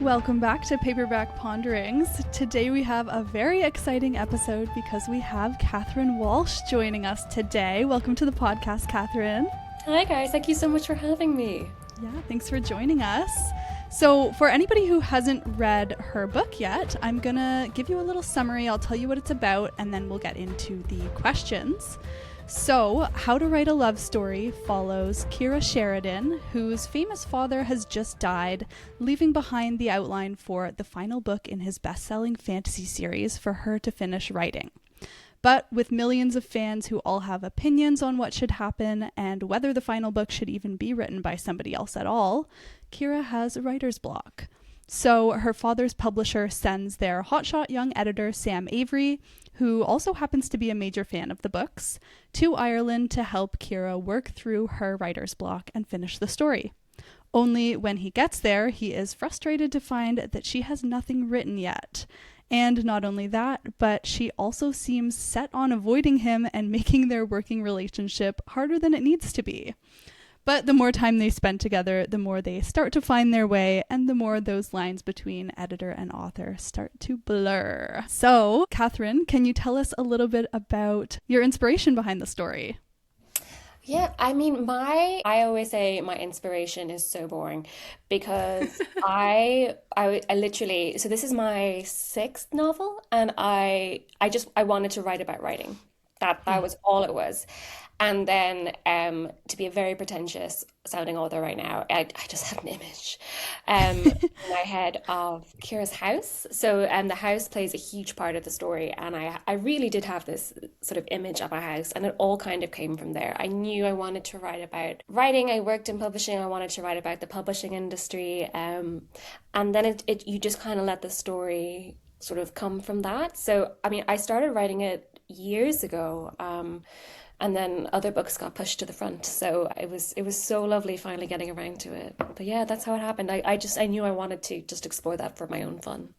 Welcome back to Paperback Ponderings. Today we have a very exciting episode because we have Catherine Walsh joining us today. Welcome to the podcast, Catherine. Hi guys, thank you so much for having me. Yeah, thanks for joining us. So for anybody who hasn't read her book yet, I'm gonna give you a little summary. I'll tell you what it's about and then we'll get into the questions. So, How to Write a Love Story follows Kyla Sheridan, whose famous father has just died, leaving behind the outline for the final book in his best-selling fantasy series for her to finish writing. But with millions of fans who all have opinions on what should happen and whether the final book should even be written by somebody else at all, Kyla has a writer's block. So her father's publisher sends their hotshot young editor, Sam Avery, who also happens to be a major fan of the books, to Ireland to help Kyla work through her writer's block and finish the story. Only when he gets there, he is frustrated to find that she has nothing written yet. And not only that, but she also seems set on avoiding him and making their working relationship harder than it needs to be. But the more time they spend together, the more they start to find their way, and the more those lines between editor and author start to blur. So, Catherine, can you tell us a little bit about your inspiration behind the story? Yeah, I mean, I always say my inspiration is so boring because I literally, so this is my sixth novel, and I wanted to write about writing. That was all it was. And then to be a very pretentious sounding author right now, I just had an image in my head of Kyra's house. So the house plays a huge part of the story. And I really did have this sort of image of a house. And it all kind of came from there. I knew I wanted to write about writing. I worked in publishing. I wanted to write about the publishing industry. And then you just kind of let the story sort of come from that. So, I mean, I started writing it years ago. And then other books got pushed to the front. So it was so lovely finally getting around to it. But yeah, that's how it happened. I knew I wanted to just explore that for my own fun.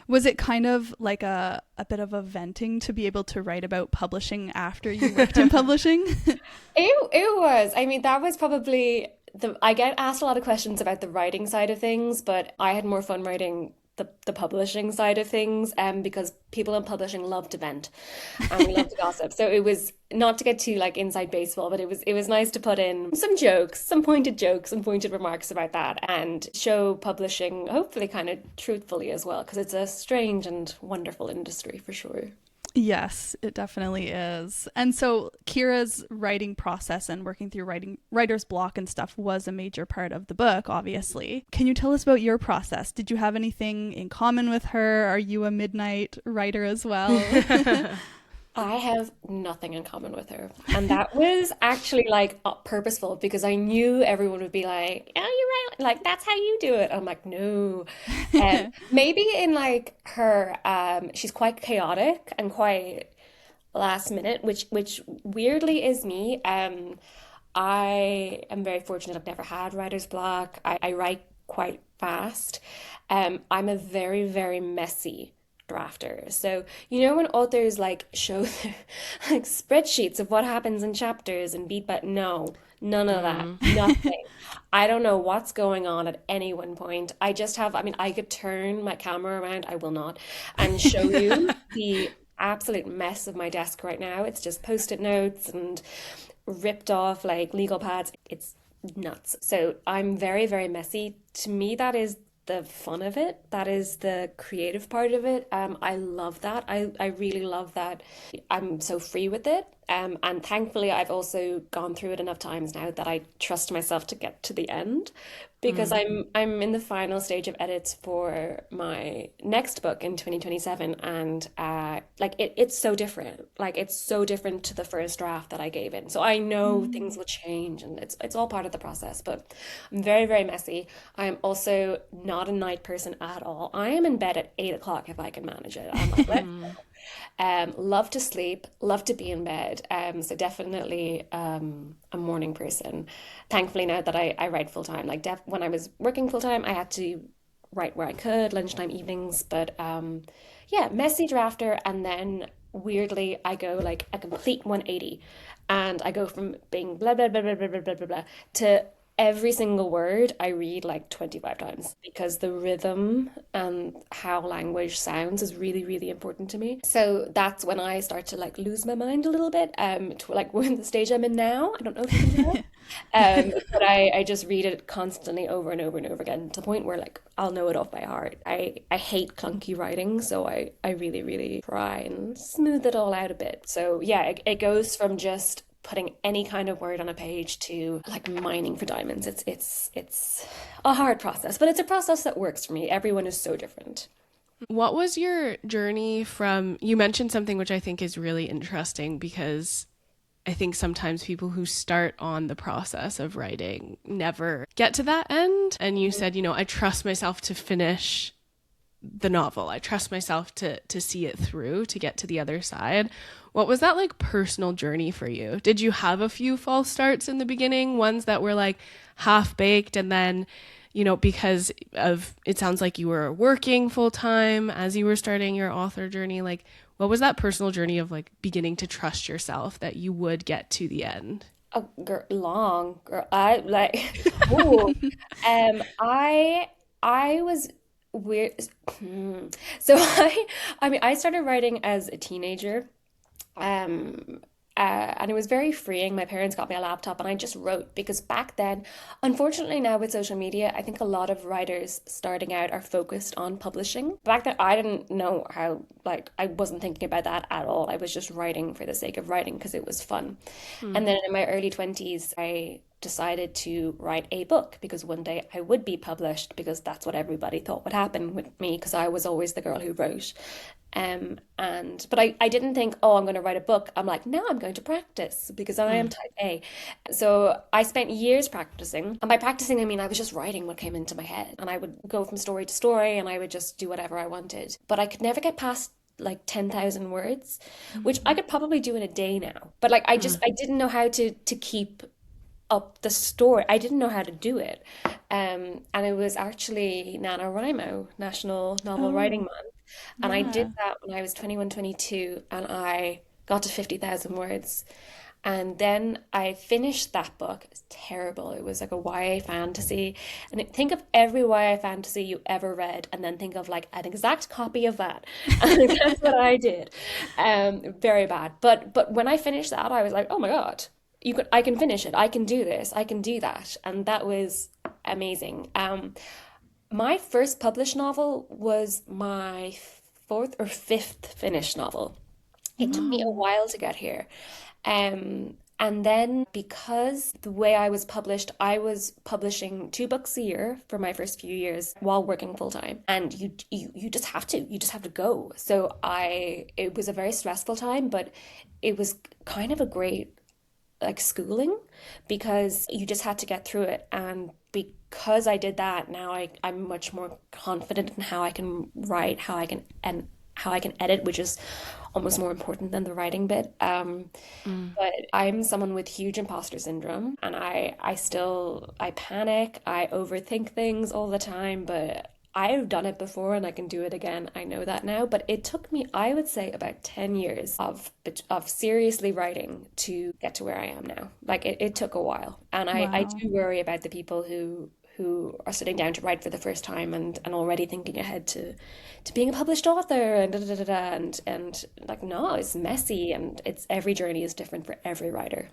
Was it kind of like a bit of a venting to be able to write about publishing after you worked in publishing? It was. I mean, that was probably I get asked a lot of questions about the writing side of things, but I had more fun writing the publishing side of things, because people in publishing love to vent and we love to gossip. So it was not to get too like inside baseball, but it was nice to put in some jokes, some pointed remarks about that and show publishing hopefully kind of truthfully as well, because it's a strange and wonderful industry for sure. Yes, it definitely is. And so Kyra's writing process and working through writer's block and stuff was a major part of the book, obviously. Can you tell us about your process? Did you have anything in common with her? Are you a midnight writer as well? I have nothing in common with her. And that was actually like purposeful because I knew everyone would be like, oh, you're right. Like, that's how you do it. I'm like, no. Maybe in like her, she's quite chaotic and quite last minute, which weirdly is me. I am very fortunate. I've never had writer's block. I write quite fast. I'm a very, very messy drafter. So, you know, when authors like show their like spreadsheets of what happens in chapters and beat, but no, none of that, nothing. I don't know what's going on at any one point. I just have, I mean, I could turn my camera around, I will not, and show you the absolute mess of my desk right now. It's just post-it notes and ripped off like legal pads. It's nuts. So I'm very, very messy. To me, that is the fun of it. That is the creative part of it. I love that. I really love that. I'm so free with it. And thankfully, I've also gone through it enough times now that I trust myself to get to the end, because I'm in the final stage of edits for my next book in 2027, and like it's so different. Like it's so different to the first draft that I gave in. So I know things will change, and it's all part of the process. But I'm very, very messy. I'm also not a night person at all. I am in bed at 8 o'clock if I can manage it. I'm like, let's go. Love to sleep, love to be in bed. So definitely a morning person. Thankfully, now that I write full time, like when I was working full time, I had to write where I could, lunchtime, evenings. But yeah, messy drafter, and then weirdly I go like a complete 180, and I go from being blah blah blah blah blah blah blah blah to every single word I read like 25 times because the rhythm and how language sounds is really, really important to me. So that's when I start to like lose my mind a little bit. To like when the stage I'm in now. I don't know if you can tell. But I just read it constantly over and over and over again to the point where like I'll know it off by heart. I hate clunky writing, so I really, really try and smooth it all out a bit. So yeah, it goes from just putting any kind of word on a page to like mining for diamonds. It's a hard process, but it's a process that works for me. Everyone is so different. What was your journey from, you mentioned something which I think is really interesting because I think sometimes people who start on the process of writing never get to that end. And you said, I trust myself to finish the novel. I trust myself to see it through, to get to the other side. What was that like personal journey for you? Did you have a few false starts in the beginning, ones that were like half baked, and then, because of, it sounds like you were working full time as you were starting your author journey, like what was that personal journey of like beginning to trust yourself that you would get to the end? Oh, girl, long girl, I like, ooh, I was weird. So I mean, I started writing as a teenager. Um, and it was very freeing. My parents got me a laptop and I just wrote because back then, unfortunately now with social media, I think a lot of writers starting out are focused on publishing. Back then, I didn't know how, like, I wasn't thinking about that at all. I was just writing for the sake of writing because it was fun. And then in my early 20s, I decided to write a book because one day I would be published because that's what everybody thought would happen with me because I was always the girl who wrote. But I didn't think, oh, I'm going to write a book. I'm like, now I'm going to practice because I am type A. So I spent years practicing. And by practicing, I mean, I was just writing what came into my head. And I would go from story to story and I would just do whatever I wanted. But I could never get past like 10,000 words, which I could probably do in a day now. But like, I didn't know how to keep up the story. I didn't know how to do it. And it was actually NaNoWriMo, National Novel Writing Oh, Month. And I did yeah. that when I was 21, 22, and I got to 50,000 words. And then I finished that book. It was terrible. It was like a YA fantasy. And think of every YA fantasy you ever read, and then think of like an exact copy of that. And that's what I did. Very bad. But when I finished that, I was like, oh my God, I can finish it. I can do this. I can do that. And that was amazing. My first published novel was my fourth or fifth finished novel. It took me a Oh, while to get here. And then because the way I was published, I was publishing 2 books a year for my first few years while working full time. And you just have to, you just have to go. So it was a very stressful time, but it was kind of a great like schooling because you just had to get through it. And because I did that, now I'm much more confident in how I can write, how I can edit, which is almost more important than the writing bit. But I'm someone with huge imposter syndrome, and I panic, I overthink things all the time, but I've done it before and I can do it again. I know that now, but it took me, I would say, about 10 years of seriously writing to get to where I am now. Like it took a while. And I wow. do worry about the people who are sitting down to write for the first time and already thinking ahead to being a published author and da, da, da, da, and like no, it's messy and it's every journey is different for every writer.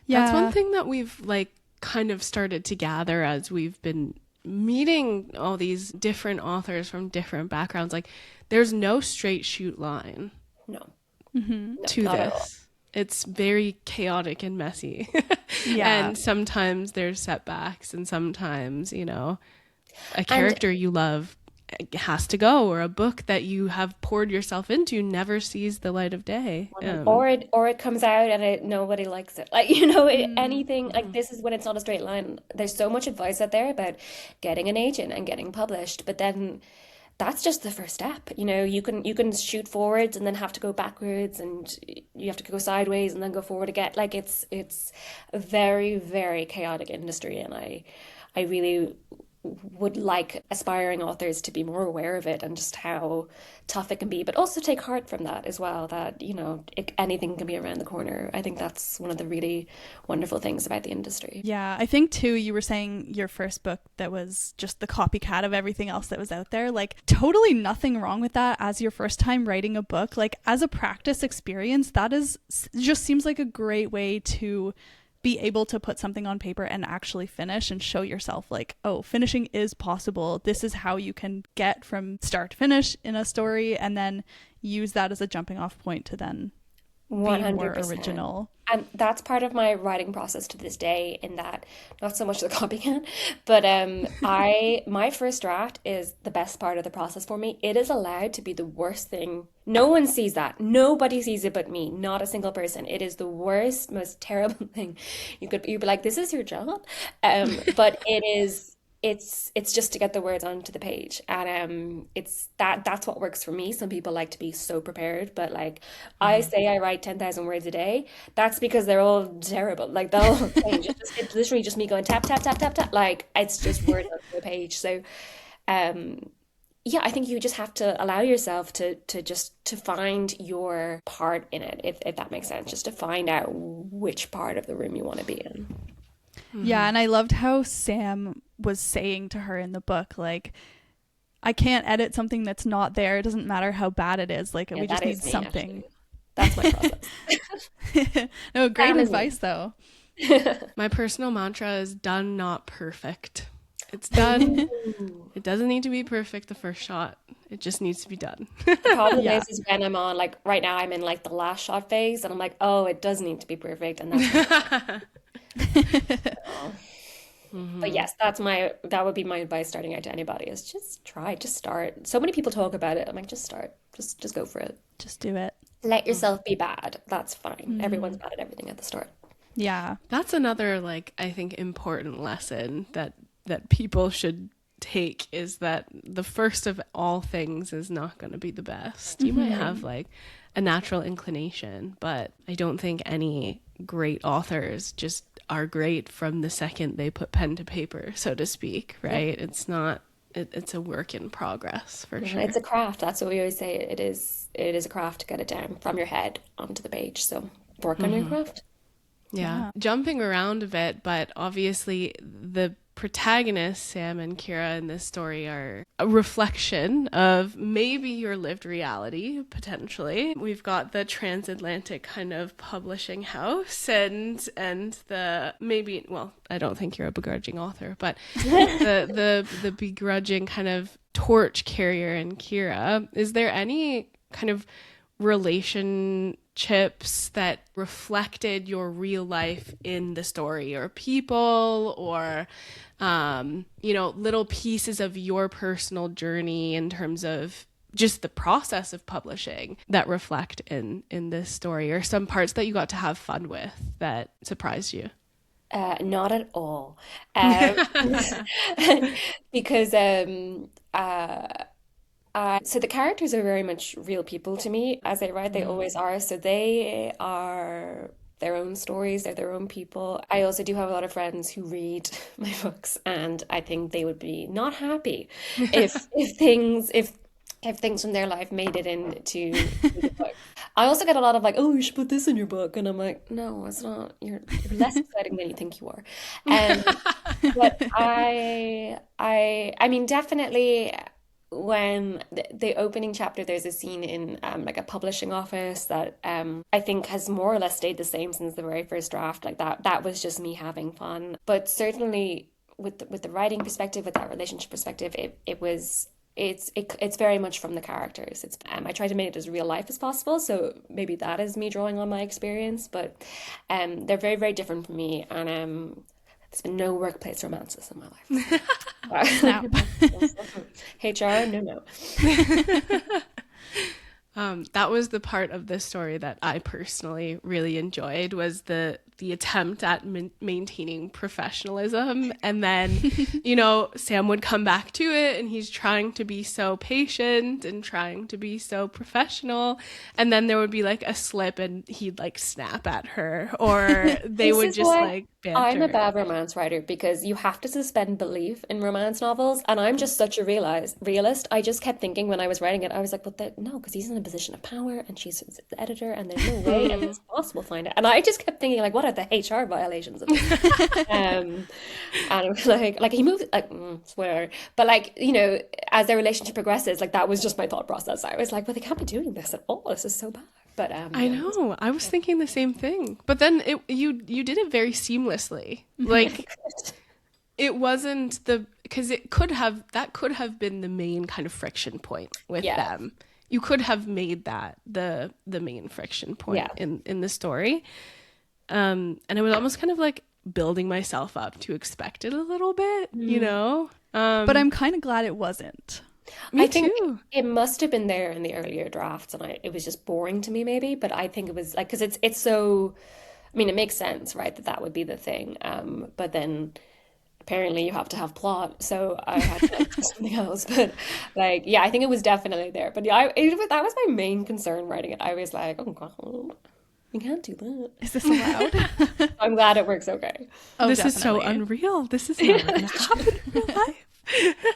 That's one Yeah. thing that we've like kind of started to gather as we've been meeting all these different authors from different backgrounds. Like there's no straight shoot line No, Hmm. no, to not at all. this. It's very chaotic and messy. Yeah. And sometimes there's setbacks and sometimes, a And character you love has to go or a book that you have poured yourself into never sees the light of day. or it comes out and nobody likes it. Like, anything like this is when it's not a straight line. There's so much advice out there about getting an agent and getting published, but then that's just the first step. You can shoot forwards and then have to go backwards and you have to go sideways and then go forward again. Like it's a very, very chaotic industry and I really would like aspiring authors to be more aware of it and just how tough it can be, but also take heart from that as well, that, anything can be around the corner. I think that's one of the really wonderful things about the industry. Yeah, I think too, you were saying your first book that was just the copycat of everything else that was out there. Like, totally nothing wrong with that as your first time writing a book. Like, as a practice experience, that is just seems like a great way to be able to put something on paper and actually finish and show yourself like, oh, finishing is possible. This is how you can get from start to finish in a story, and then use that as a jumping off point to then be more 100%. original. And that's part of my writing process to this day, in that, not so much the copycat, but my first draft is the best part of the process for me. It is allowed to be the worst thing. No one sees that. Nobody sees it but me. Not a single person. It is the worst, most terrible thing. You'd be like, this is your job. But it's just to get the words onto the page, and that's what works for me. Some people like to be so prepared, but like, I say I write 10,000 words a day. That's because they're all terrible. Like, they'll all change. It's literally just me going tap tap tap tap tap. Like, it's just words onto the page. So yeah, I think you just have to allow yourself to find your part in it, if that makes sense, just to find out which part of the room you want to be in. Yeah, and I loved how Sam was saying to her in the book, like, I can't edit something that's not there. It doesn't matter how bad it is. Like, Yeah, we just that need is me, something. actually. That's my process. No, great That is me. advice though. My personal mantra is done, not perfect. It's done. It doesn't need to be perfect the first shot. It just needs to be done. The problem Yeah. is when I'm on, like, right now I'm in like the last shot phase, and I'm like, oh, it does need to be perfect, and that's But yes, that would be my advice starting out to anybody, is just try, just start. So many people talk about it. I'm like, just start. Just go for it. Just do it. Let yourself be bad. That's fine. Everyone's bad at everything at the start. Yeah. That's another, like, I think important lesson that people should take, is that the first of all things is not going to be the best. You might have like a natural inclination, but I don't think any great authors just are great from the second they put pen to paper, so to speak, right? It's not, it's a work in progress for sure. It's a craft. That's what we always say. It is a craft to get it down from your head onto the page. So work on your craft. Yeah. Jumping around a bit, but obviously the protagonists, Sam and Kira, in this story are a reflection of maybe your lived reality, potentially. We've got the transatlantic kind of publishing house and the maybe, well, I don't think you're a begrudging author, but the begrudging kind of torch carrier in Kira. Is there any kind of relationships that reflected your real life in the story, or people, or little pieces of your personal journey in terms of just the process of publishing that reflect in this story, or some parts that you got to have fun with that surprised you? Not at all. Because so the characters are very much real people to me. As I write, they always are. So they are their own stories, they're their own people. I also do have a lot of friends who read my books, and I think they would be not happy if things from their life made it into the book. I also get a lot of like, oh, you should put this in your book, and I'm like, no, it's not. You're less exciting than you think you are. But I mean, definitely. When the opening chapter, there's a scene in like a publishing office that I think has more or less stayed the same since the very first draft. Like that was just me having fun. But certainly with the writing perspective, with that relationship perspective, it's very much from the characters. It's I try to make it as real life as possible, so maybe that is me drawing on my experience. But they're very, very different from me, and there's been no workplace romances in my life. Snap. HR, no. That was the part of this story that I personally really enjoyed, was the attempt at maintaining professionalism. And then, Sam would come back to it, and he's trying to be so patient and trying to be so professional. And then there would be like a slip, and he'd like snap at her, or they would just like... I'm a banter. bad romance writer because you have to suspend belief in romance novels, and I'm just such a realist. I just kept thinking when I was writing it, I was like, "But no, because he's in a position of power, and she's the editor, and there's no way that it's possible to find it." And I just kept thinking, like, what are the HR violations of this? Um, and it was like he moved, like, swear, but like as their relationship progresses, like that was just my thought process. I was like, "Well, they can't be doing this at all. This is so bad." But I yeah, know. I was thinking the same thing. But then you did it very seamlessly. Like it wasn't because that could have been the main kind of friction point with yeah, them. You could have made that the main friction point yeah. in the story. And I was almost kind of like building myself up to expect it a little bit, you know? But I'm kind of glad it wasn't. Me I think too. it must have been there in the earlier drafts, and it was just boring to me, maybe. But I think it was like because it's so. I mean, it makes sense, right, that that would be the thing. But then apparently you have to have plot, so I had to like, do something else. But like, yeah, I think it was definitely there. But yeah, that was my main concern writing it. I was like, oh God, you can't do that. Is this allowed? I'm glad it works okay. Oh, This is so definitely. unreal. This is never gonna happen in real life.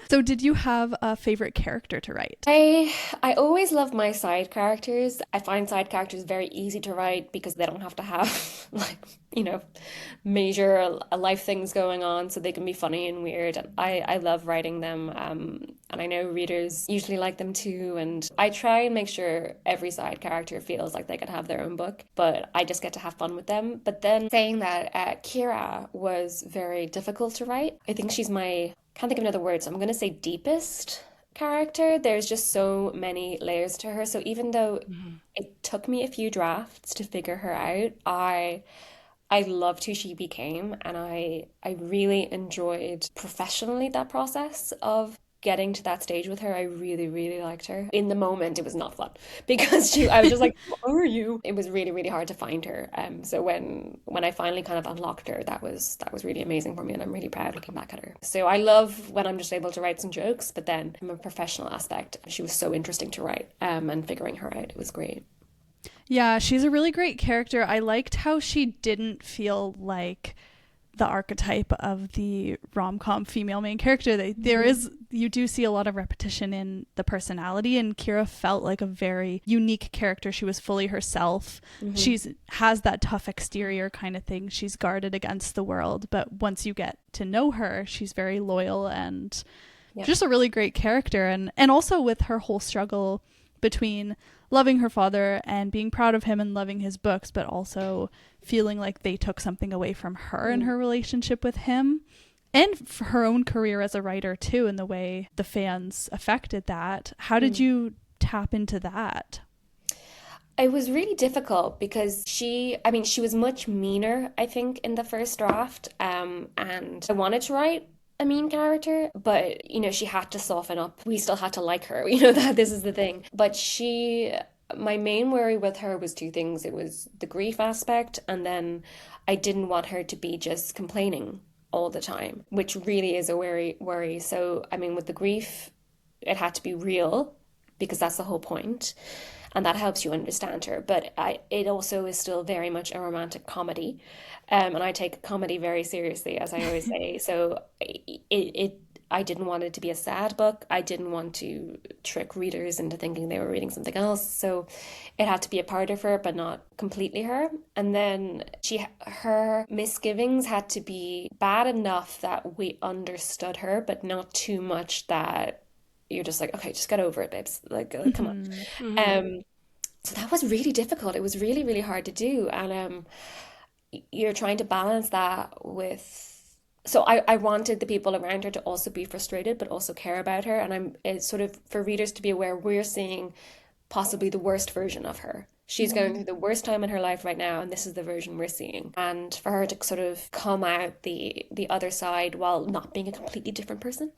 So did you have a favorite character to write? I always love my side characters. I find side characters very easy to write because they don't have to have like, major life things going on, so they can be funny and weird. And I love writing them. And I know readers usually like them too. And I try and make sure every side character feels like they could have their own book, but I just get to have fun with them. But then saying that Kira was very difficult to write. I think she's my can't think of another word, so I'm going to say deepest character. There's just so many layers to her. So even though it took me a few drafts to figure her out, I loved who she became, and I really enjoyed professionally that process of getting to that stage with her. I really, really liked her. In the moment, it was not fun because I was just like, "Who are you?" It was really, really hard to find her. So when I finally kind of unlocked her, that was really amazing for me, and I'm really proud looking back at her. So I love when I'm just able to write some jokes, but then from a professional aspect, she was so interesting to write. And figuring her out, it was great. Yeah, she's a really great character. I liked how she didn't feel like the archetype of the rom-com female main character. You do see a lot of repetition in the personality, and Kira felt like a very unique character. She was fully herself. She's has that tough exterior kind of thing. She's guarded against the world, but once you get to know her, she's very loyal and Yeah. just a really great character. And also with her whole struggle between loving her father and being proud of him and loving his books, but also feeling like they took something away from her in her relationship with him, and for her own career as a writer too, and the way the fans affected that. How did you tap into that? It was really difficult because she was much meaner, I think, in the first draft. And I wanted to write a mean character, but she had to soften up. We still had to like her, that this is the thing. But my main worry with her was two things. It was the grief aspect, and then I didn't want her to be just complaining all the time, which really is a worry. So, I mean, with the grief, it had to be real because that's the whole point, and that helps you understand her. But it also is still very much a romantic comedy, and I take comedy very seriously, as I always say. So I didn't want it to be a sad book. I didn't want to trick readers into thinking they were reading something else. So it had to be a part of her, but not completely her. And then her misgivings had to be bad enough that we understood her, but not too much that you're just like, okay, just get over it, babes. Like, come on. So that was really difficult. It was really, really hard to do. And you're trying to balance that with. So I wanted the people around her to also be frustrated, but also care about her. And it's sort of for readers to be aware we're seeing possibly the worst version of her. She's going through the worst time in her life right now, and this is the version we're seeing. And for her to sort of come out the other side while not being a completely different person,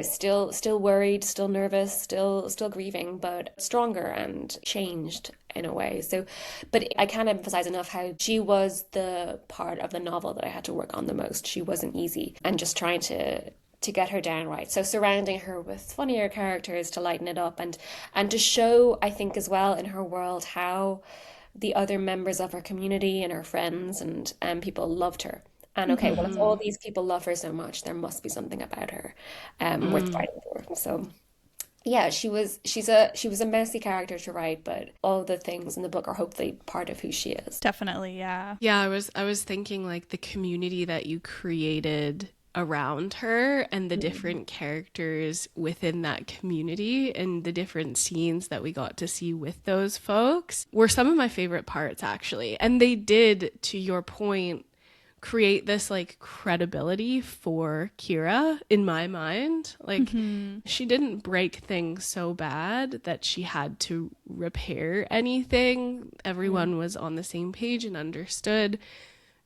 still worried, still nervous, still grieving, but stronger and changed in a way. So, but I can't emphasize enough how she was the part of the novel that I had to work on the most. She wasn't easy, and just trying to get her down right. So surrounding her with funnier characters to lighten it up, and to show, I think, as well in her world how the other members of her community and her friends and people loved her. And okay, well, if all these people love her so much, there must be something about her worth fighting for. So yeah, she was a messy character to write, but all the things in the book are hopefully part of who she is. Definitely, yeah. Yeah, I was thinking like the community that you created around her and the different characters within that community and the different scenes that we got to see with those folks were some of my favorite parts, actually. And they did, to your point, create this like credibility for Kira in my mind. Like she didn't break things so bad that she had to repair anything. Everyone was on the same page and understood,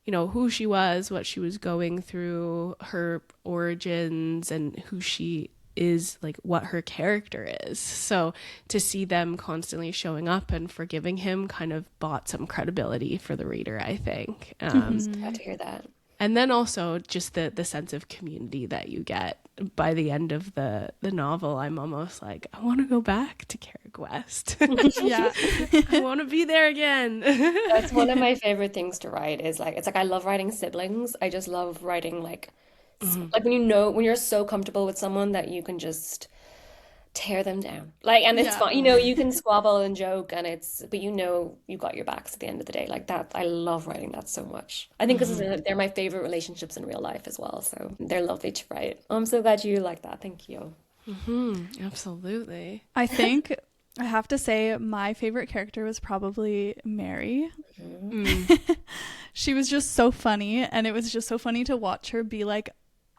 you know, who she was, what she was going through, her origins, and who she is, like what her character is. So to see them constantly showing up and forgiving him kind of bought some credibility for the reader, I think. Glad to hear that. And then also just the sense of community that you get by the end of the novel. I'm almost like, I want to go back to Carrick West. Yeah. I want to be there again. That's one of my favorite things to write is like, it's like I love writing siblings. I just love writing like when you're so comfortable with someone that you can just tear them down. Like, and it's fun, you can squabble and joke but you got your backs at the end of the day. Like that, I love writing that so much. I think because they're my favorite relationships in real life as well. So they're lovely to write. I'm so glad you like that. Thank you. Absolutely. I think I have to say my favorite character was probably Mary. She was just so funny, and it was just so funny to watch her be like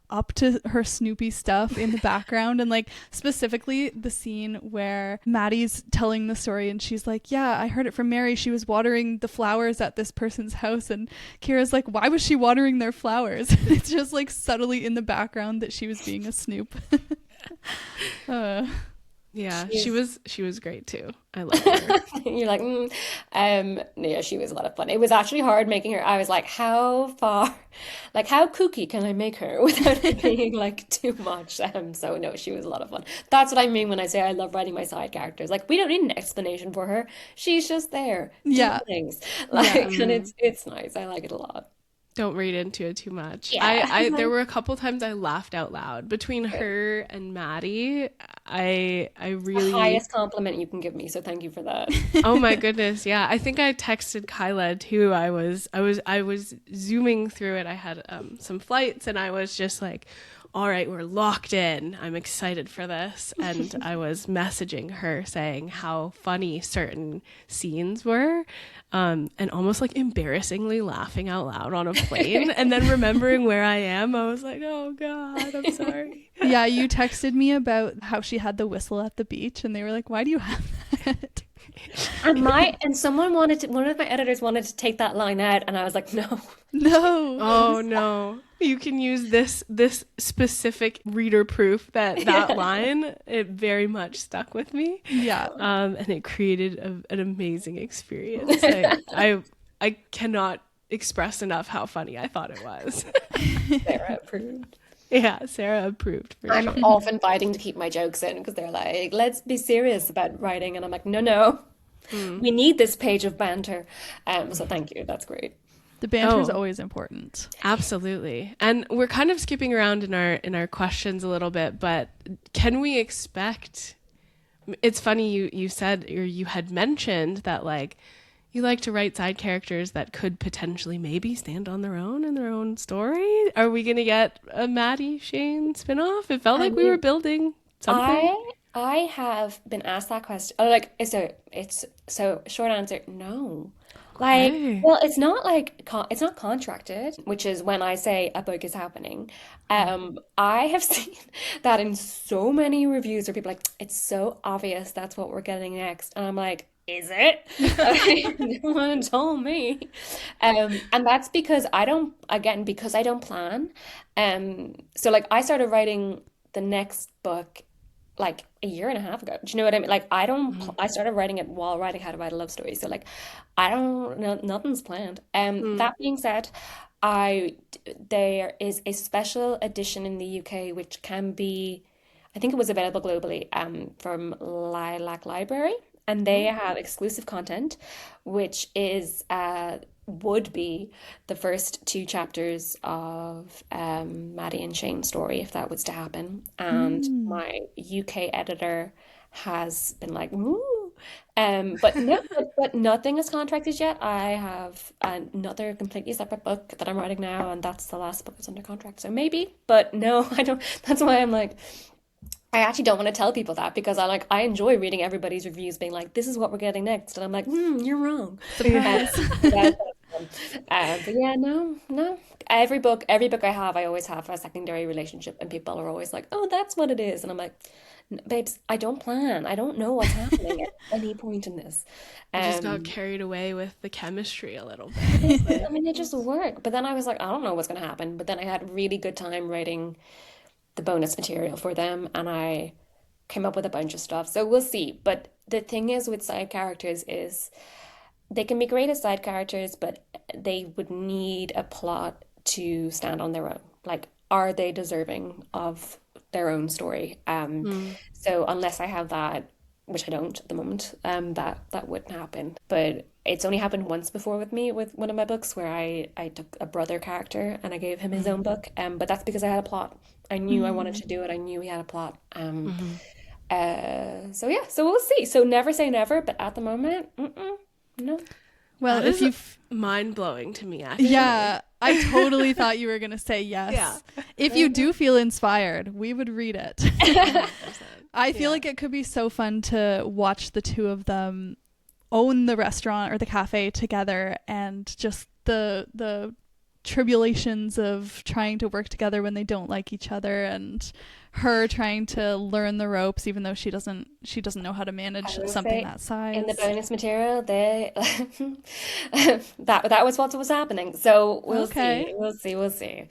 up to her Snoopy stuff in the background, and like specifically the scene where Maddie's telling the story and she's like, yeah, I heard it from Mary, she was watering the flowers at this person's house, and Kira's like, why was she watering their flowers? It's just like subtly in the background that she was being a Snoop. Yeah, she was great too. I love her. You're like, yeah, she was a lot of fun. It was actually hard making her. I was like, how kooky can I make her without it being like too much? So no, she was a lot of fun. That's what I mean when I say I love writing my side characters. Like, we don't need an explanation for her. She's just there doing things. Like, and it's nice. I like it a lot. Don't read into it too much. Yeah. I there were a couple times I laughed out loud between her and Maddie. I really, the highest compliment you can give me, so thank you for that. Oh my goodness, yeah. I think I texted Kyla too. I was zooming through it. I had some flights and I was just like, all right, we're locked in. I'm excited for this. And I was messaging her saying how funny certain scenes were, and almost like embarrassingly laughing out loud on a plane. And then remembering where I am, I was like, oh God, I'm sorry. Yeah, you texted me about how she had the whistle at the beach, and they were like, why do you have that? And one of my editors wanted to take that line out, and I was like, no. Oh no. You can use this specific reader proof that line, it very much stuck with me. Yeah. And it created an amazing experience. I cannot express enough how funny I thought it was. Sarah approved. Yeah, Sarah approved. I'm often fighting to keep my jokes in because they're like, let's be serious about writing. And I'm like, no. We need this page of banter. So thank you. That's great. The banter is always important. Absolutely. And we're kind of skipping around in our questions a little bit, but can we expect, it's funny you said, or you had mentioned that like you like to write side characters that could potentially maybe stand on their own in their own story. Are we going to get a Maddie Shane spinoff? It felt like we were building something. I have been asked that question. Oh, like, so short answer, no. Like, well, it's not contracted, which is when I say a book is happening. I have seen that in so many reviews where people are like, it's so obvious that's what we're getting next. And I'm like, is it? No one told me. And that's because I don't plan. So like I started writing the next book like a year and a half ago. Do you know what I mean? Like I started writing it while writing How to Write a Love Story. So like I don't know, nothing's planned. That being said, there is a special edition in the UK which can be, I think it was available globally, from Lilac Library. and they have exclusive content, which is would be the first two chapters of Maddie and Shane's story if that was to happen. And Mm. my UK editor has been like, ooh. But no, but nothing is contracted yet. I have another completely separate book that I'm writing now, and that's the last book that's under contract. So maybe, but no, I don't. That's why I'm like, I actually don't want to tell people that because I enjoy reading everybody's reviews being like, this is what we're getting next. And I'm like, you're wrong. Surprise. Yeah, but yeah, no. Every book I have, I always have a secondary relationship, and people are always like, oh, that's what it is. And I'm like, babes, I don't plan. I don't know what's happening at any point in this. I just got Um, carried away with the chemistry a little I bit. mean, it just worked. But then I was like, I don't know what's going to happen. But then I had a really good time writing the bonus material for them, and I came up with a bunch of stuff. So we'll see. But the thing is with side characters is they can be great as side characters, but they would need a plot to stand on their own. Like, are they deserving of their own story? Mm. So unless I have that, which I don't at the moment, that wouldn't happen. But it's only happened once before with me with one of my books where I took a brother character and I gave him his own book. But that's because I had a plot. I knew I wanted Mm. to do it. I knew he had a plot. Hmm. So yeah, so we'll see. So never say never, but at the moment, no. Well, That if is you mind blowing to me, actually. yeah, I totally thought you were going to say Yeah. yes. If you do feel inspired, we would read it. 100%. I feel Yeah. like it could be so fun to watch the two of them own the restaurant or the cafe together, and just the tribulations of trying to work together when they don't like each other, and her trying to learn the ropes even though she doesn't know how to manage I will something say that in the size. bonus material, they that was what was happening. So we'll Okay. see, we'll see.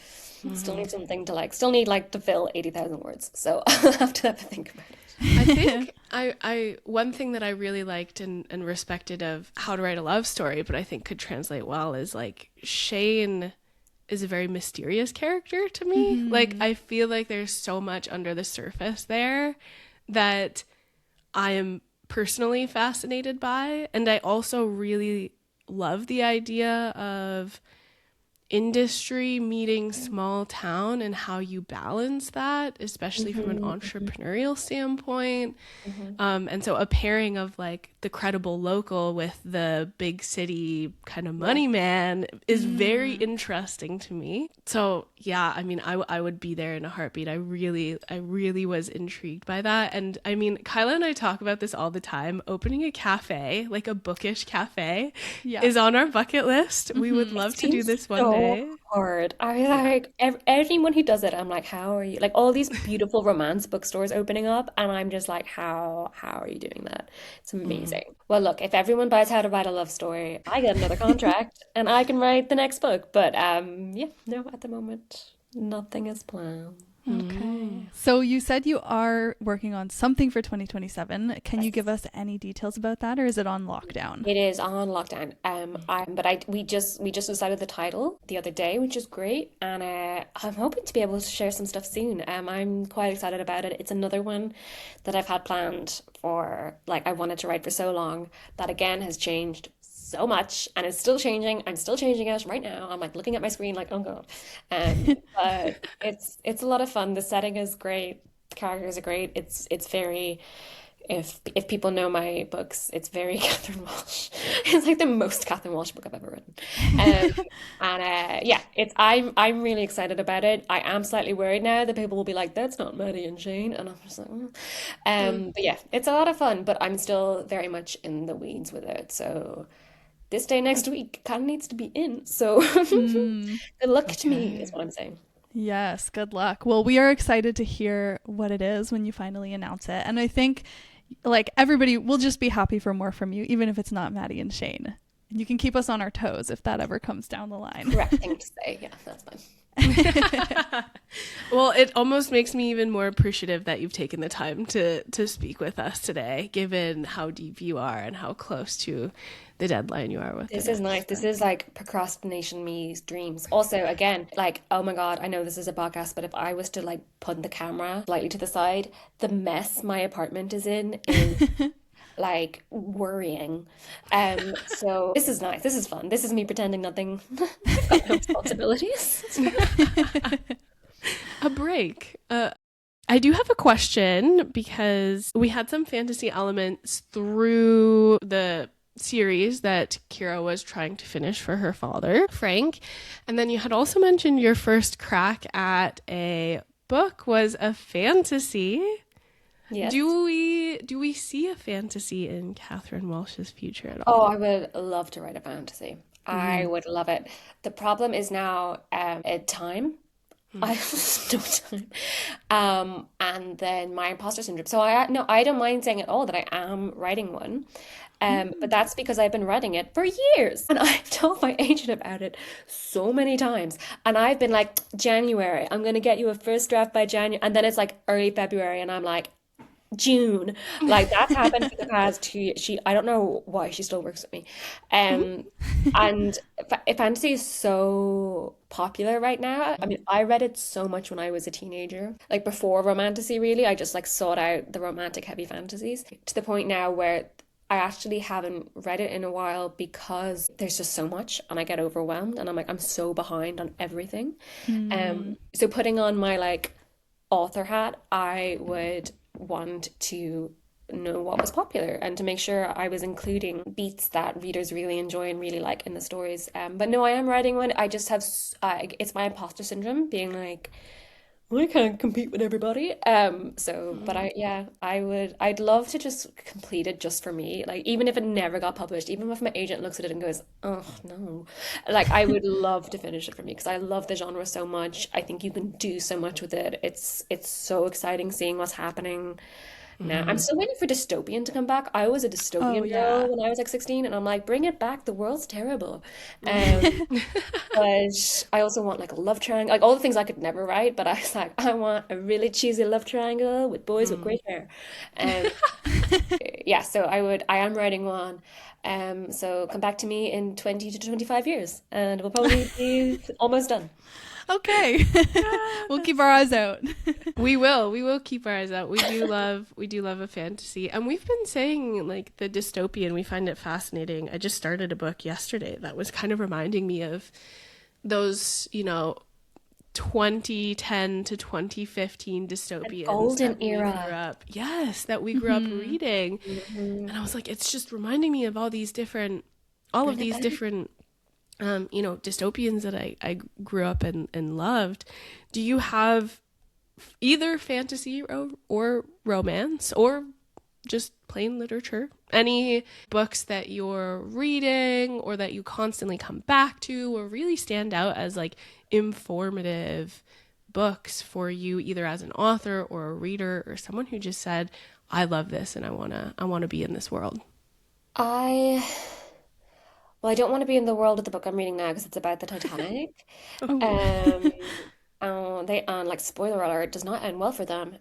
Still Mhm. need something to still need to fill 80,000 words. So I'll have to think about it. I think I one thing that I really liked and respected of How to Write a Love Story, but I think could translate well is like Shane is a very mysterious character to me. Like Mhm. I feel like there's so much under the surface there that I am personally fascinated by, and I also really love the idea of industry meeting small town and how you balance that, especially from an entrepreneurial standpoint. And so a pairing of like the credible local with the big city kind of Yeah. money man is very Mm. interesting to me. So yeah, I mean, I would be there in a heartbeat. I really was intrigued by that. And I mean, Kyla and I talk about this all the time. Opening a cafe, like a bookish cafe, Yeah. is on our bucket list. We would Mhm. love to do Seems this one so day. hard. I was Yeah. like, everyone who does it, I'm like, how are you? Like all these beautiful romance bookstores opening up, and I'm just like, how are you doing that? It's Mhm. amazing. Well, look, if everyone buys How to Write a Love Story, I get another contract, and I can write the next book. But yeah, no, at the moment, nothing is planned. Mm. Okay. So you said you are working on something for 2027. Can you give us any details about that, or is it on lockdown? It is on lockdown. But we just decided the title the other day, which is great, and I'm hoping to be able to share some stuff soon. I'm quite excited about it. It's another one that I've had planned for, like I wanted to write for so long, that again has changed so much and it's still changing. I'm still changing it right now. I'm like looking at my screen like, oh God. But it's a lot of fun. The setting is great. The characters are great. It's very if people know my books, it's very Catherine Walsh. It's like the most Catherine Walsh book I've ever written. And yeah, I'm really excited about it. I am slightly worried now that people will be like, "That's not Maddie and Shane," and I'm just like, "Mm." Mm. But yeah, it's a lot of fun. But I'm still very much in the weeds with it. So this day next week kind of needs to be in. So Mm. good luck to me is Okay. what I'm saying. Yes, good luck. Well, we are excited to hear what it is when you finally announce it. And I think like everybody will just be happy for more from you, even if it's not Maddie and Shane. You can keep us on our toes if that ever comes down the line. Correct thing to say. Yeah, that's fine. Well, it almost makes me even more appreciative that you've taken the time to speak with us today, given how deep you are and how close to the deadline you are with the This is nice. next This book. is like procrastination me's dreams. Also, again, like, oh my God, I know this is a podcast, but if I was to put the camera slightly to the side, the mess my apartment is in is like worrying. So this is nice. This is fun. This is me pretending nothing. I've got no responsibilities. A break. I do have a question because we had some fantasy elements through the series that Kira was trying to finish for her father, Frank. And then you had also mentioned your first crack at a book was a fantasy. Yes. Do we see a fantasy in Catherine Walsh's future at Oh, all? I would love to write a fantasy. I would love it. The problem is now time. I have no time. And then my imposter syndrome. So I no, I don't mind saying at all that I am writing one. But that's because I've been writing it for years. And I've told my agent about it so many times. And I've been like, January, I'm gonna get you a first draft by January. And then it's like early February, and I'm like, June. Like that's happened for the past 2 years. I don't know why she still works with me. Um, and fantasy is so popular right now. I mean, I read it so much when I was a teenager. Like before romantasy, really, I just like sought out the romantic heavy fantasies to the point now where I actually haven't read it in a while because there's just so much and I get overwhelmed and I'm like, I'm so behind on everything. So putting on my like author hat, I would want to know what was popular and to make sure I was including beats that readers really enjoy and really like in the stories. But no, I am writing one. I just have, it's my imposter syndrome being like, I can't compete with everybody. But I'd love to just complete it just for me. Like, even if it never got published, even if my agent looks at it and goes, oh, no. Like, I would love to finish it for me because I love the genre so much. I think you can do so much with it. It's so exciting seeing what's happening now. I'm still waiting for dystopian to come back. I was a Oh dystopian yeah. girl when I was like 16, and I'm like, bring it back. The world's terrible. Um, but I also want like a love triangle, like all the things I could never write. But I was like, I want a really cheesy love triangle with boys with great hair. Um, yeah, so I am writing one. So come back to me in 20 to 25 years, and we'll probably be almost done. Okay. We'll keep our eyes out. We will keep our eyes out. We do love a fantasy. And we've been saying like the dystopian, we find it fascinating. I just started a book yesterday that was kind of reminding me of those, 2010 to 2015 dystopians Golden that we era. grew up. Yes, that we grew up reading. And I was like, it's just reminding me of all of these different Bring it back. dystopians that I grew up and loved. Do you have either fantasy or romance or just plain literature? Any books that you're reading or that you constantly come back to or really stand out as like informative books for you, either as an author or a reader or someone who just said, I love this and I wanna be in this world? I Well, I don't want to be in the world of the book I'm reading now because it's about the Titanic. Oh. Um, they like spoiler alert, does not end well for them.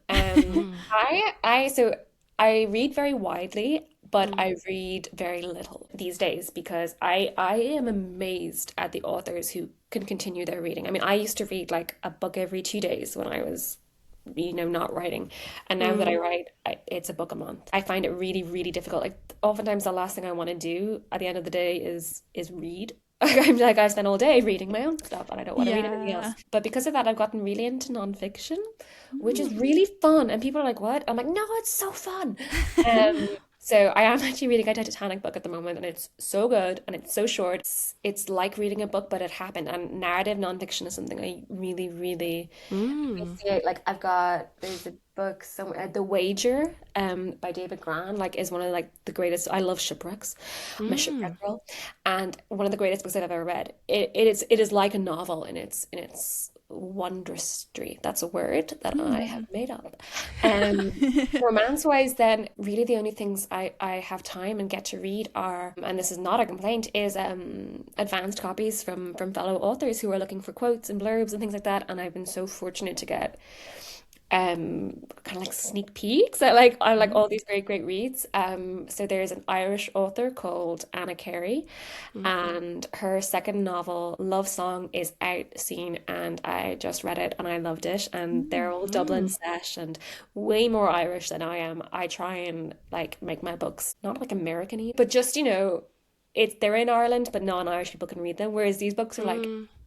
I read very widely, but I read very little these days because I am amazed at the authors who can continue their reading. I mean, I used to read like a book every 2 days when I was not writing. And now that I write, it's a book a month. I find it really, really difficult. Like oftentimes the last thing I want to do at the end of the day is read. I'm like, I spend all day reading my own stuff and I don't want to read anything else. Yeah. But because of that, I've gotten really into nonfiction, which is really fun. And people are like, what? I'm like, no, it's so fun. Um, so I am actually reading a Titanic book at the moment, and it's so good and it's so short. It's like reading a book, but it happened. And narrative nonfiction is something I really, really appreciate. Like there's a book somewhere, The Wager, by David Gran, like is one of like the greatest. I love shipwrecks. I'm a shipwreck girl, and one of the greatest books I've ever read. It is like a novel in its wondrously. That's a word that I have made up. Romance wise, then really the only things I have time and get to read are, and this is not a complaint, is advanced copies from fellow authors who are looking for quotes and blurbs and things like that. And I've been so fortunate to get kind of like sneak peeks at like all these great reads. So there's an Irish author called Anna Carey, and her second novel, Love Song, is out soon, and I just read it and I loved it. And they're all Dublin set and way more Irish than I am. I try and like make my books not like American-y, but just, you know, they're in Ireland, but non-Irish people can read them. Whereas these books are like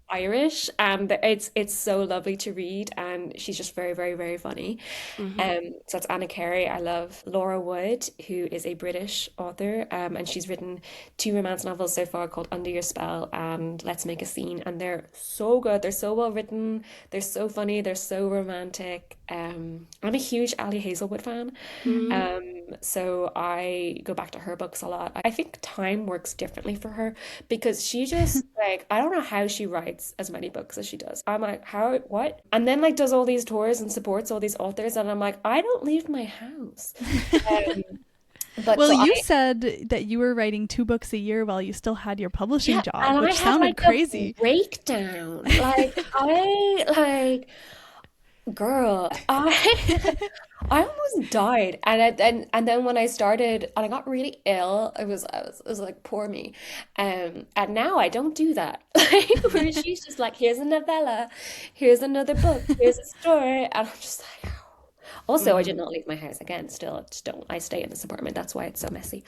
Irish, and it's so lovely to read, and she's just very, very, very funny. So that's Anna Carey. I love Laura Wood, who is a British author, and she's written 2 romance novels so far called Under Your Spell and Let's Make a Scene, and they're so good. They're so well written. They're so funny. They're so romantic. I'm a huge Ali Hazelwood fan. So I go back to her books a lot. I think time works differently for her because she just like, I don't know how she writes as many books as she does. I'm like, how, what? And then like does all these tours and supports all these authors, and I'm like, I don't leave my house. But well, so you said that you were writing 2 books a year while you still had your publishing job, and which I had sounded like crazy. a breakdown. Like I like, girl, I almost died, and then when I started and I got really ill, it was like, poor me. And now I don't do that. Like where she's just like, here's a novella, here's another book, here's a story, and I'm just like, also I did not leave my house again. Still, just don't. I stay in this apartment. That's why it's so messy.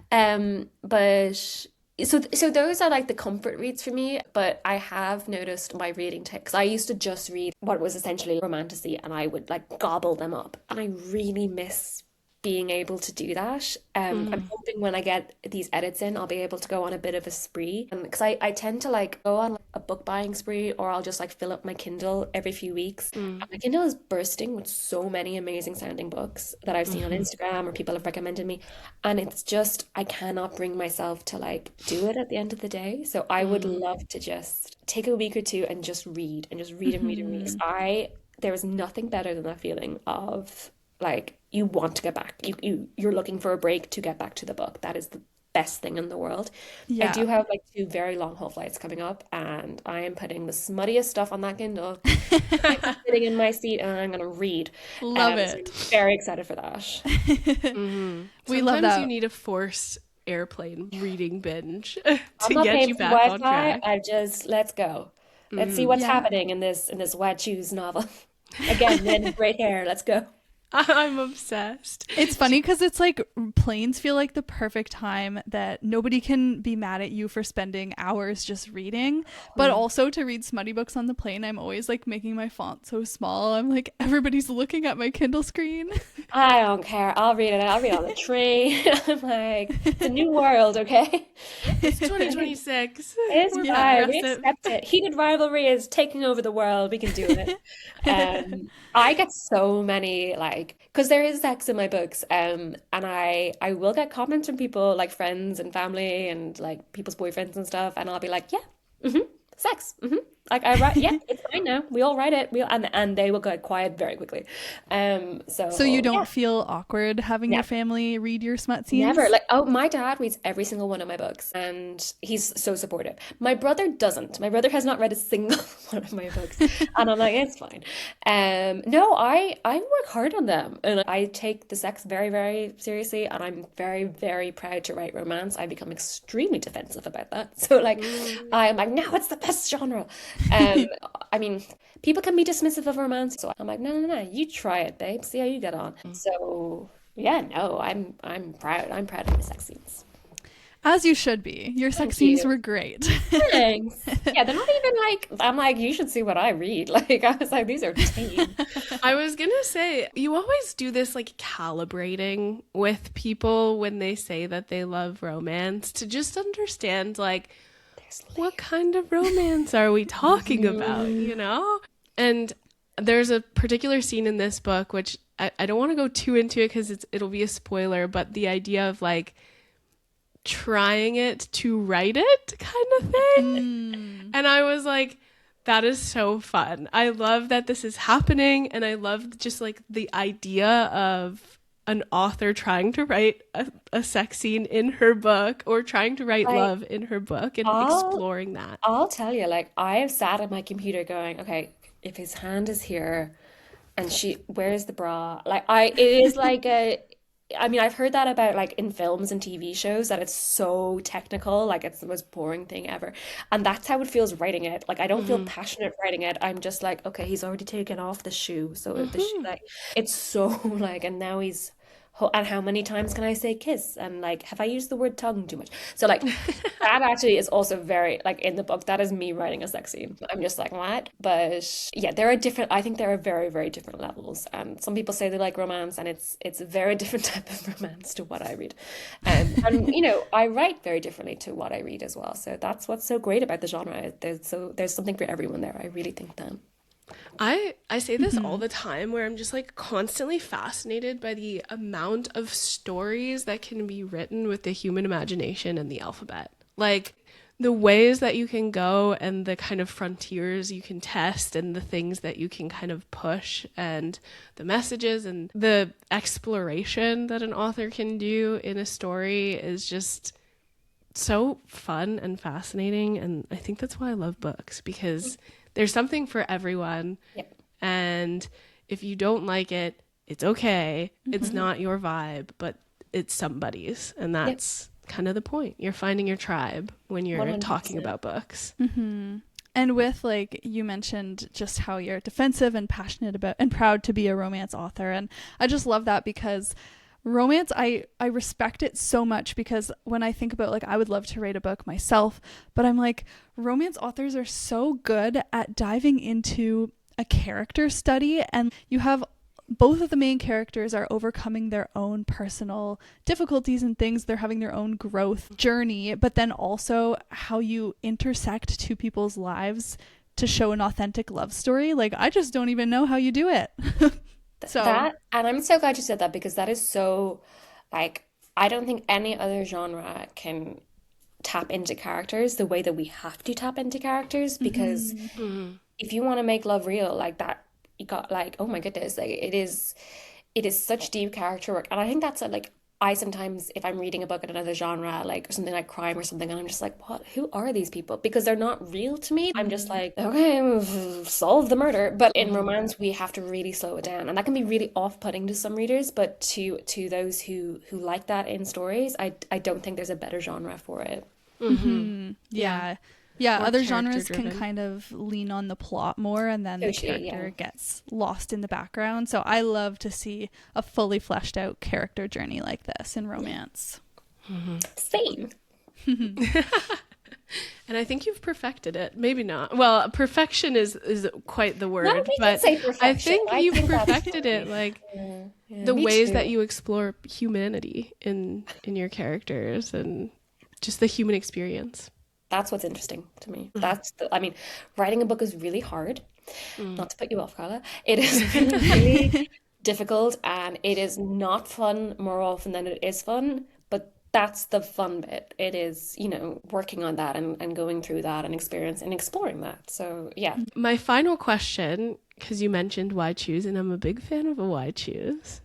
But. So those are like the comfort reads for me, but I have noticed my reading because I used to just read what was essentially romantasy, and I would like gobble them up, and I really miss being able to do that. I'm hoping when I get these edits in, I'll be able to go on a bit of a spree, because I tend to like go on like, a book buying spree, or I'll just like fill up my Kindle every few weeks. And my Kindle is bursting with so many amazing sounding books that I've seen on Instagram or people have recommended me, and it's just I cannot bring myself to like do it at the end of the day. So I would love to just take a week or 2 and just read and read and read and read. There is nothing better than that feeling of like you want to get back. You're looking for a break to get back to the book. That is the best thing in the world. I do have like 2 very long haul flights coming up, and I am putting the smuttiest stuff on that Kindle. I'm sitting in my seat and I'm gonna read. Love So it. I'm very excited for that. We love Sometimes that. you need a forced airplane reading binge I'm to not get paying you for back on Wi-Fi. track. I just let's go. Let's see what's Yeah. happening in this Wet Shoes novel. Again, men with great hair. Let's go. I'm obsessed. It's funny because it's like planes feel like the perfect time that nobody can be mad at you for spending hours just reading, but also to read smutty books on the plane, I'm always like making my font so small. I'm like, everybody's looking at my Kindle screen. I don't care. I'll read it. I'll read it on the train. I'm like, it's a new world, okay? It's 2026. It's We're fine. We progressive. accept it. Heated rivalry is taking over the world. We can do it. I get so many like, because there is sex in my books, and I will get comments from people like friends and family and like people's boyfriends and stuff, and I'll be like, yeah, sex, like I write, yeah, it's fine now. We all write it. And they will get quiet very quickly. So you don't yeah. feel awkward having your family read your smut scenes? Never. Like, oh, my dad reads every single one of my books, and he's so supportive. My brother doesn't. My brother has not read a single one of my books, and I'm like, it's fine. No, I work hard on them, and I take the sex very, very seriously, and I'm very, very proud to write romance. I become extremely defensive about that. So, like, I'm like, no, it's the best genre. I mean, people can be dismissive of romance, so I'm like, no, you try it, babe. See how you get on. So. Yeah, no, I'm proud. I'm proud of my sex scenes. As you should be. Your sex Thank scenes you. were great. Thanks. Yeah, they're not even like, I'm like, you should see what I read. Like, I was like, these are tame. I was gonna say, you always do this like calibrating with people when they say that they love romance to just understand like what kind of romance are we talking about, you know? And there's a particular scene in this book which I don't want to go too into it because it'll be a spoiler, but the idea of like trying it to write it kind of thing. And I was like, that is so fun. I love that this is happening, and I love just like the idea of an author trying to write a sex scene in her book, or trying to write love in her book, and exploring that. I'll tell you, like, I have sat at my computer going, okay, if his hand is here, and she wears the bra. Like it is like a, I mean, I've heard that about like in films and TV shows that it's so technical, like it's the most boring thing ever. And that's how it feels writing it. Like I don't feel Mm-hmm. passionate writing it. I'm just like, okay, he's already taken off the shoe. So the shoe, Mm-hmm. like it's so like, and now he's and how many times can I say kiss? And like, have I used the word tongue too much? So like that actually is also very like in the book, that is me writing a sex scene. I'm just like, what? But yeah, there are different, I think there are very, very different levels. And some people say they like romance, and it's a very different type of romance to what I read. And you know, I write very differently to what I read as well. So that's what's so great about the genre. There's something for everyone there. I really think that. I say this all the time where I'm just like constantly fascinated by the amount of stories that can be written with the human imagination and the alphabet. Like the ways that you can go and the kind of frontiers you can test and the things that you can kind of push and the messages and the exploration that an author can do in a story is just so fun and fascinating. And I think that's why I love books, because there's something for everyone. Yep. And if you don't like it, it's okay. It's not your vibe, but it's somebody's. And Yep. that's kind of the point. You're finding your tribe when you're talking 100%. about books. And with like you mentioned just how you're defensive and passionate about and proud to be a romance author, and I just love that because romance, I respect it so much, because when I think about like I would love to write a book myself, but I'm like, romance authors are so good at diving into a character study, and you have both of the main characters are overcoming their own personal difficulties and things. They're having their own growth journey, but then also how you intersect two people's lives to show an authentic love story. Like, I just don't even know how you do it. So, That, and I'm so glad you said that because that is so, like, I don't think any other genre can tap into characters the way that we have to tap into characters because Mm-hmm. if you want to make love real like that, you got like, oh my goodness, like it is such deep character work. And I think that's like I sometimes if I'm reading a book in another genre, like something like crime or something, and I'm just like, what? Who are these people? Because they're not real to me. I'm just like, okay, solve the murder. But in romance, we have to really slow it down, and that can be really off-putting to some readers. But to those who like that in stories, I don't think there's a better genre for it. Mm-hmm. yeah. Yeah, More other character genres can driven. kind of lean on the plot more, and then the Totally, yeah. character gets lost in the background. So I love to see a fully fleshed out character journey like this in romance. Same. And I think you've perfected it. Maybe not. Well, perfection is quite the No, word, we can but say I perfection. think I you've think that's perfected it. fine. Like Yeah, the me ways that too. you explore humanity in your characters and just the human experience. That's what's interesting to me. That's the, I mean, writing a book is really hard. Not to put you off, Kyla. It is really, really difficult and it is not fun more often than it is fun, but that's the fun bit. It is, you know, working on that and going through that and experience and exploring that. So yeah. My final question, because you mentioned why choose, and I'm a big fan of a why choose.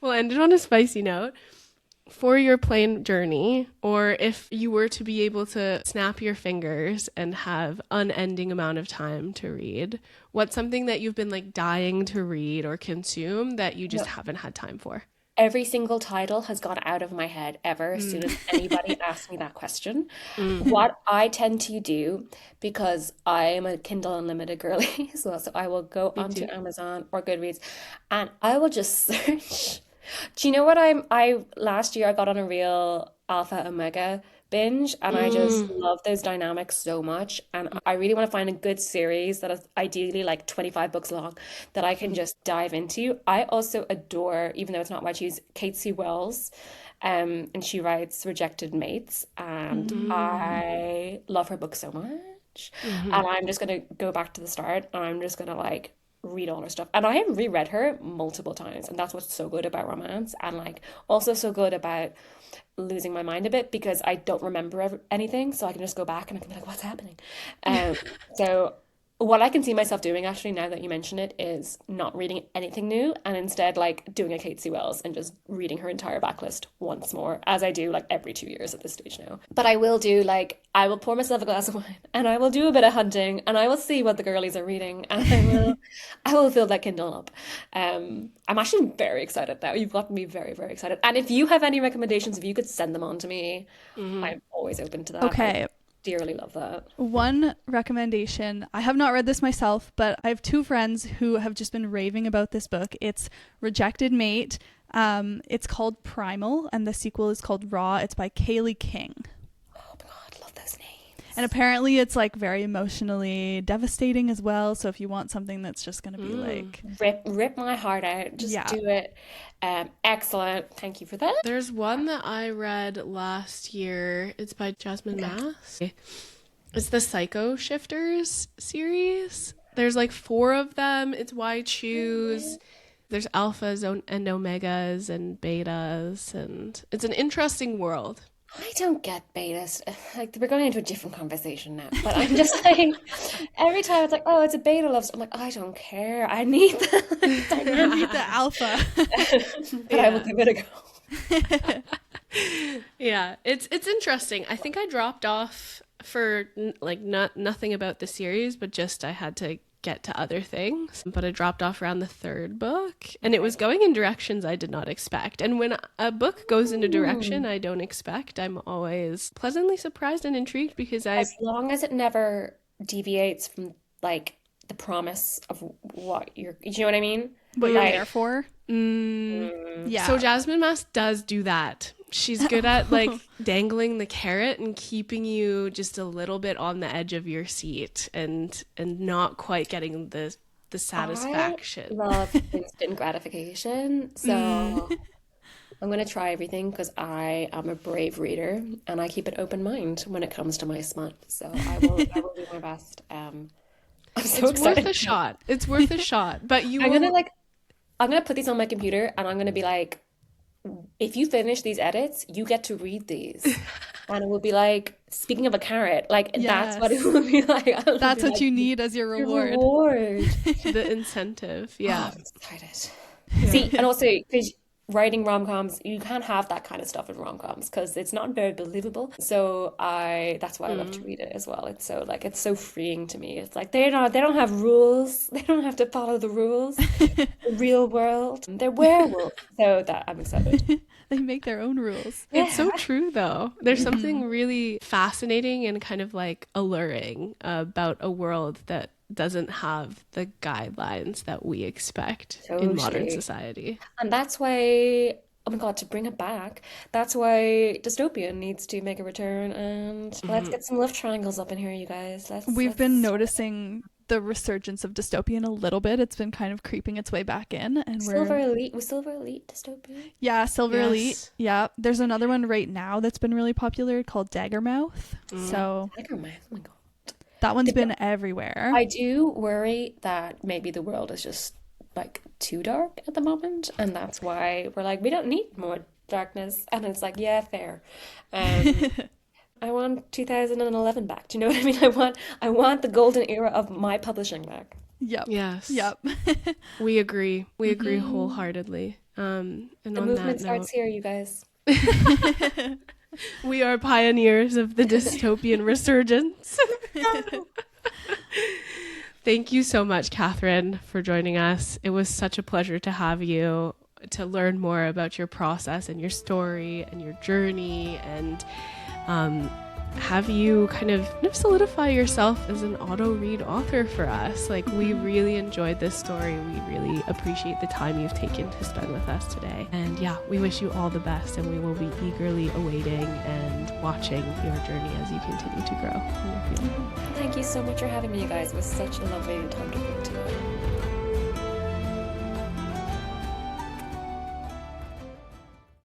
We'll end it on a spicy note. For your plane journey, or if you were to be able to snap your fingers and have unending amount of time to read, what's something that you've been like dying to read or consume that you just No, haven't had time for? every single title has gone out of my head ever as soon as anybody asks me that question. What I tend to do, because I am a Kindle Unlimited girly as well, so I will go Me onto too. Amazon or Goodreads and I will just search. Do you know what I last year I got on a real alpha omega binge and I just Mm. love those dynamics so much and I really want to find a good series that is ideally like 25 books long that I can just dive into. I also adore, even though it's not my choose, Kate C. Wells. And she writes Rejected Mates and Mm. I love her book so much. Hmm. And I'm just gonna go back to the start and I'm just gonna like read all her stuff. And I have reread her multiple times, and that's what's so good about romance, and like also so good about losing my mind a bit because I don't remember anything, so I can just go back and I can be like, what's happening? Um, so what I can see myself doing actually now that you mention it is not reading anything new and instead like doing a Kate C. Wells and just reading her entire backlist once more, as I do like every 2 years at this stage now. But I will do like, I will pour myself a glass of wine and I will do a bit of hunting and I will see what the girlies are reading and I will fill that Kindle up. I'm actually very excited now. You've gotten me very, very excited. And if you have any recommendations, if you could send them on to me, I'm always open to that. Okay. Dearly love that. One recommendation, I have not read this myself, but I have two friends who have just been raving about this book. It's Rejected Mate. It's called Primal, and the sequel is called Raw. It's by Kaylee King. Oh my God, love those names. And apparently it's like very emotionally devastating as well. So if you want something that's just going to be like... Rip my heart out. Just do it. Excellent. Thank you for that. There's one that I read last year. It's by Jasmine Mass. It's the Psycho Shifters series. There's like 4 of them. It's Why Choose. There's alphas and omegas and betas. And it's an interesting world. I don't get betas. Like, we're going into a different conversation now, but I'm just like, every time it's like, oh, it's a beta love story. I'm like, I don't care. I need the I need the alpha. But I will give it a go. Yeah, it's interesting. I think I dropped off for like nothing about the series, but just I had to get to other things. But I dropped off around the 3rd book, and it was going in directions I did not expect. And when a book goes in a direction I don't expect, I'm always pleasantly surprised and intrigued because as long as it never deviates from like the promise of what you know what I mean? What you're there for. Yeah. So Jasmine Mass does do that. She's good at like dangling the carrot and keeping you just a little bit on the edge of your seat and not quite getting the satisfaction. I love instant gratification. So I'm going to try everything because I am a brave reader and I keep an open mind when it comes to my smut. So I will do my best. I'm so excited. Worth a shot. It's worth a shot. But I'm gonna put these on my computer and I'm gonna be like, if you finish these edits, you get to read these. And it will be like, speaking of a carrot, like that's what it will be like. That's what you need as your reward. The incentive. Yeah. Oh, I'm excited. See, and also because writing rom-coms, you can't have that kind of stuff in rom-coms because it's not very believable. So that's why I love to read it as well. It's so like, it's so freeing to me. It's like they don't have rules. They don't have to follow the rules. The real world. They're werewolves. So that I'm excited. They make their own rules. Yeah. It's so true though. There's something really fascinating and kind of like alluring about a world that doesn't have the guidelines that we expect in modern society. And that's why, oh my God, to bring it back, that's why dystopian needs to make a return. And let's get some love triangles up in here, you guys. We've been noticing the resurgence of dystopian a little bit. It's been kind of creeping its way back in. And Silver Elite dystopian? Yeah, Silver Elite. Yeah. There's another one right now that's been really popular called Daggermouth. So Daggermouth, oh my God. That one's been everywhere. I do worry that maybe the world is just like too dark at the moment, and that's why we're like, we don't need more darkness. And it's like, yeah, fair. I want 2011 back. Do you know what I mean? I want the golden era of my publishing back. Yep. Yes. Yep. We agree. We agree wholeheartedly. And the movement starts here, you guys. We are pioneers of the dystopian resurgence. Thank you so much, Catherine, for joining us. It was such a pleasure to have you, to learn more about your process and your story and your journey, and have you kind of solidify yourself as an auto-read author for us. Like, we really enjoyed this story. We really appreciate the time you've taken to spend with us today. And yeah, we wish you all the best, and we will be eagerly awaiting and watching your journey as you continue to grow in your field. Thank you so much for having me, you guys. It was such a lovely time to talk to you.